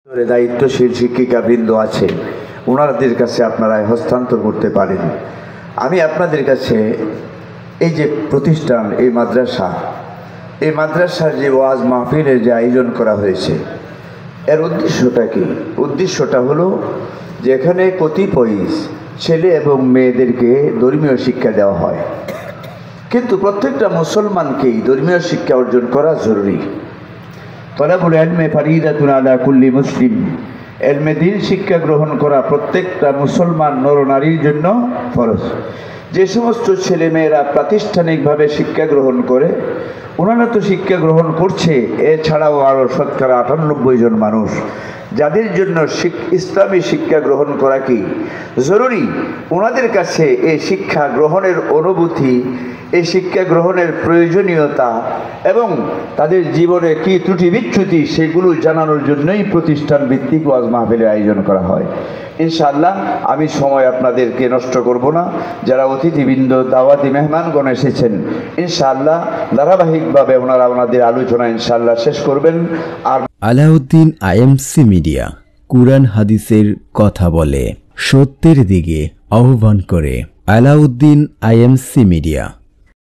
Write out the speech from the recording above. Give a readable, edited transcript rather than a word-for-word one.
দায়িত্বশীল শিক্ষিকাবৃন্দ আছে, ওনাদের কাছে আপনারা হস্তান্তর করতে পারেন। আমি আপনাদের কাছে এই যে প্রতিষ্ঠান, এই মাদ্রাসার যে ওয়াজ মাহফিলের যে আয়োজন করা হয়েছে, এর উদ্দেশ্যটা কি? উদ্দেশ্যটা হলো যে এখানে কতিপয় ছেলে এবং মেয়েদেরকে ধর্মীয় শিক্ষা দেওয়া হয়, কিন্তু প্রত্যেকটা মুসলমানকেই ধর্মীয় শিক্ষা অর্জন করা জরুরি। তলাবুল ইলমি ফারিদাতুন আলা কুল্লি মুসলিম, ইলমে দ্বীন শিক্ষা গ্রহণ করা প্রত্যেকটা মুসলমান নরনারীর জন্য ফরজ। যে সমস্ত ছেলেমেয়েরা প্রাতিষ্ঠানিকভাবে শিক্ষা গ্রহণ করে, ওনারা তো শিক্ষা গ্রহণ করছে, এছাড়াও আরও শতকরা 98 জন মানুষ যাদের জন্য ইসলামী শিক্ষা গ্রহণ করা কি জরুরি। ওনাদের কাছে এই শিক্ষা গ্রহণের অনুভূতি, এই শিক্ষা গ্রহণের প্রয়োজনীয়তা এবং তাদের জীবনে কি ত্রুটি বিচ্যুতি, সেগুলো জানানোর জন্যই প্রতিষ্ঠান ভিত্তিক ওয়াজ মাহফিলের আয়োজন করা হয়। ইনশাআল্লাহ আমি সময় আপনাদেরকে নষ্ট করব না। যারা অতিথিবৃন্দ, দাওয়াতি মেহমানগণ এসেছেন, ইনশাআল্লাহ ধারাবাহিকভাবে ওনারা ওনাদের আলোচনা ইনশাআল্লাহ শেষ করবেন। আর আলাউদ্দিন আইএমসি মিডিয়া কুরআন হাদিসের কথা বলে, সত্যের দিকে আহ্বান করে। Alauddin IMC media.